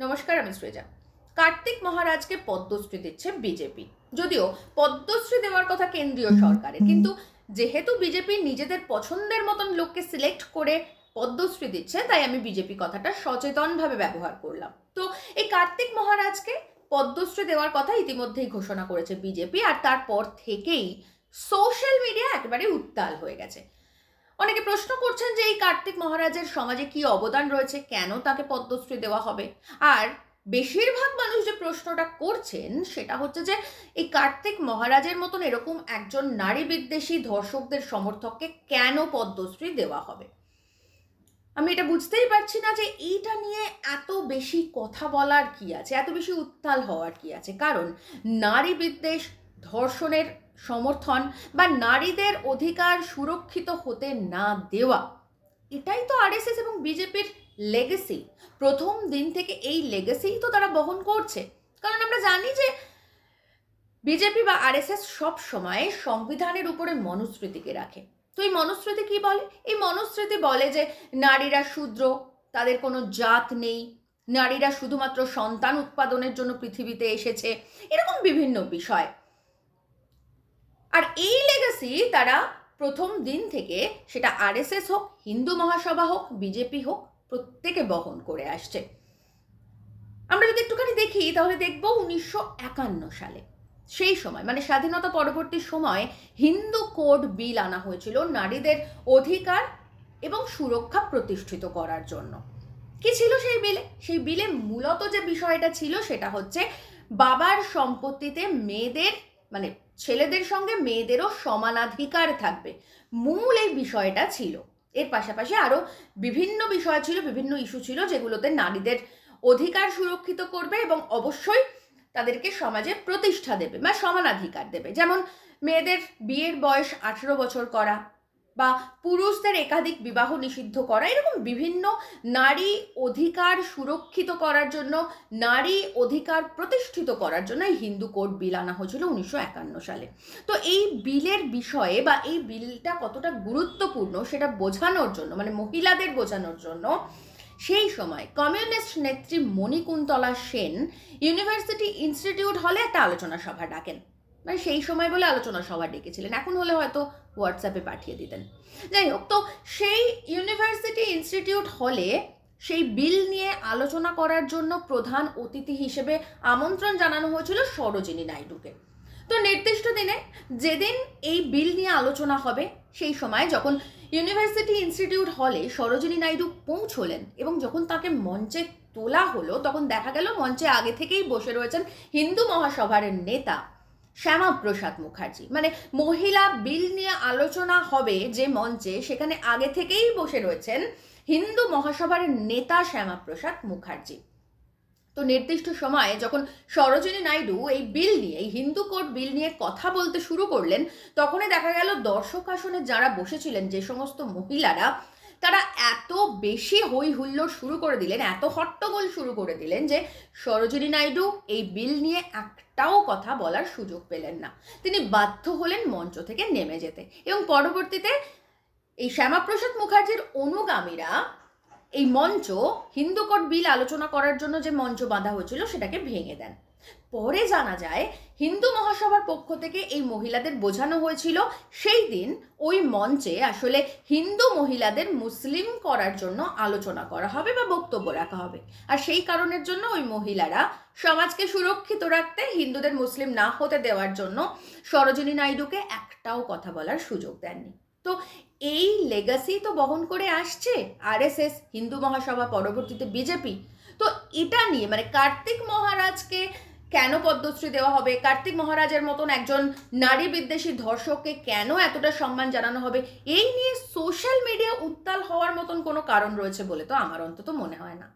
নমস্কার, আমি শ্রেজা। কার্তিক মহারাজকে পদ্মশ্রী দিচ্ছে বিজেপি। যদিও পদ্মশ্রী দেওয়ার কথা কেন্দ্রীয় সরকারের, কিন্তু যেহেতু বিজেপি নিজেদের পছন্দের মতন লোককে সিলেক্ট করে পদ্মশ্রী দিচ্ছে, তাই আমি বিজেপি কথাটা সচেতনভাবে ব্যবহার করলাম। তো এই কার্তিক মহারাজকে পদ্মশ্রী দেওয়ার কথা ইতিমধ্যেই ঘোষণা করেছে বিজেপি, আর তারপর থেকেই সোশ্যাল মিডিয়া একেবারে উত্তাল হয়ে গেছে। অনেকে প্রশ্ন করছেন যে এই কার্তিক মহারাজের সমাজে কি অবদান রয়েছে, কেন তাকে পদ্মশ্রী দেওয়া হবে। আর বেশিরভাগ মানুষ যে প্রশ্নটা করছেন সেটা হচ্ছে যে এই কার্তিক মহারাজের মতন এরকম একজন নারী বিদ্বেষী ধর্ষকদের সমর্থককে কেন পদ্মশ্রী দেওয়া হবে। আমি এটা বুঝতেই পারছি না যে এইটা নিয়ে এত বেশি কথা বলার কি আছে, এত বেশি উত্তাল হওয়ার কি আছে। কারণ নারী বিদ্বেষ, ধর্ষণের সমর্থন বা নারীদের অধিকার সুরক্ষিত হতে না দেওয়া, এটাই তো আরএসএস এবং বিজেপির লেগেসি। প্রথম দিন থেকে এই লেগেসিই তো তারা বহন করছে। কারণ আমরা জানি যে বিজেপি বা আরএসএস সব সময় সংবিধানের উপরে মনুস্মৃতিকে রাখে। তো এই মনুস্মৃতি কি বলে? এই মনুস্মৃতি বলে যে নারীরা শূদ্র, তাদের কোনো জাত নেই, নারীরা শুধুমাত্র সন্তান উৎপাদনের জন্য পৃথিবীতে এসেছে, এরকম বিভিন্ন বিষয়। আর এই লেগাসি তারা প্রথম দিন থেকে, সেটা আরএসএস হোক, হিন্দু মহাসভা হোক, বিজেপি হোক, প্রত্যেকে বহন করে আসছে। আমরা যদি একটুখানি দেখি তাহলে দেখব 1951 সালে, সেই সময় মানে স্বাধীনতা পরবর্তী সময় হিন্দু কোড বিল আনা হয়েছিল নারীদের অধিকার এবং সুরক্ষা প্রতিষ্ঠিত করার জন্য। কি ছিল সেই বিলে? সেই বিলে মূলত যে বিষয়টা ছিল সেটা হচ্ছে বাবার সম্পত্তিতে মেয়েদের মানে ছেলেদের সঙ্গে মেয়েদেরও সমানাধিকার থাকবে। মূল এই বিষয়টা ছিল। এর পাশাপাশি আরো বিভিন্ন বিষয় ছিল, বিভিন্ন ইস্যু ছিল যেগুলোতে নারীদের অধিকার সুরক্ষিত করবে এবং অবশ্যই তাদেরকে সমাজে প্রতিষ্ঠা দেবে বা সমানাধিকার দেবে। যেমন মেয়েদের বিয়ের বয়স 18 বছর করা বা পুরুষদের একাধিক বিবাহ নিষিদ্ধ করা, এরকম বিভিন্ন নারী অধিকার সুরক্ষিত করার জন্য, নারী অধিকার প্রতিষ্ঠিত করার জন্য এই হিন্দু কোড বিল আনা হয়েছিল 1951 সালে। তো এই বিলের বিষয়ে বা এই বিলটা কতটা গুরুত্বপূর্ণ সেটা বোঝানোর জন্য, মানে মহিলাদের বোঝানোর জন্য, সেই সময় কমিউনিস্ট নেত্রী মণিকুন্তলা সেন ইউনিভার্সিটি ইনস্টিটিউট হলে একটা আলোচনা সভা ডাকেন। মানে সেই সময় বলে আলোচনা সভা ডেকেছিলেন, এখন হলে হয়তো হোয়াটসঅ্যাপে পাঠিয়ে দিতেন। যাই হোক, তো সেই ইউনিভার্সিটি ইনস্টিটিউট হলে সেই বিল নিয়ে আলোচনা করার জন্য প্রধান অতিথি হিসেবে আমন্ত্রণ জানানো হয়েছিল সরোজিনী নাইডুকে। তো নির্দিষ্ট দিনে যেদিন এই বিল নিয়ে আলোচনা হবে, সেই সময় যখন ইউনিভার্সিটি ইনস্টিটিউট হলে সরোজিনী নাইডু পৌঁছলেন এবং যখন তাকে মঞ্চে তোলা হলো, তখন দেখা গেল মঞ্চে আগে থেকেই বসে রয়েছেন হিন্দু মহাসভার নেতা শ্যামাপ্রসাদ মুখার্জি। মানে মহিলা বিল নিয়ে আলোচনা হবে যে মঞ্চে, সেখানে আগে থেকেই বসে রয়েছেন হিন্দু মহাসভার নেতা শ্যামাপ্রসাদ মুখার্জি। তো নির্দিষ্ট সময়ে যখন সরোজিনী নাইডু এই বিল নিয়ে, এই হিন্দু কোড বিল নিয়ে কথা বলতে শুরু করলেন, তখনই দেখা গেল দর্শক আসনে যারা বসেছিলেন, যে সমস্ত মহিলারা, তারা এত বেশি হই হুল্লোড় শুরু করে দিলেন, এত হট্টগোল শুরু করে দিলেন যে সরোজিনী নাইডু এই বিল নিয়ে একটাও কথা বলার সুযোগ পেলেন না। তিনি বাধ্য হলেন মঞ্চ থেকে নেমে যেতে এবং পরবর্তীতে এই শ্যামাপ্রসাদ মুখার্জির অনুগামীরা এই মঞ্চ, হিন্দু কোড বিল আলোচনা করার জন্য যে মঞ্চ বাঁধা হয়েছিল, সেটাকে ভেঙে দেন। পরে জানা যায় হিন্দু মহাসভার পক্ষ থেকে এই মহিলাদের বোঝানো হয়েছিল সেই দিন ওই মঞ্চে আসলে হিন্দু মহিলাদের মুসলিম করার জন্য আলোচনা করা হবে বা বক্তব্য রাখা হবে। আর সেই কারণের জন্য ওই মহিলারা সমাজকে সুরক্ষিত রাখতে, হিন্দুদের মুসলিম না হতে দেওয়ার জন্য সরোজিনী নাইডুকে একটাও কথা বলার সুযোগ দেননি। তো এই লেগাসি তো বহন করে আসছে আরএসএস, হিন্দু মহাসভা, পরবর্তীতে বিজেপি। তো এটা নিয়ে মানে কার্তিক মহারাজকে কেন পদ্মশ্রী দেওয়া হবে, কার্তিক মহারাজের মতন একজন নারী বিদ্বেষী ধর্ষককে কেন এতটা সম্মান জানানো হবে, এই নিয়ে সোশ্যাল মিডিয়া উত্তাল হওয়ার মতন কোনো কারণ রয়েছে বলে তো আমার অন্তত মনে হয় না।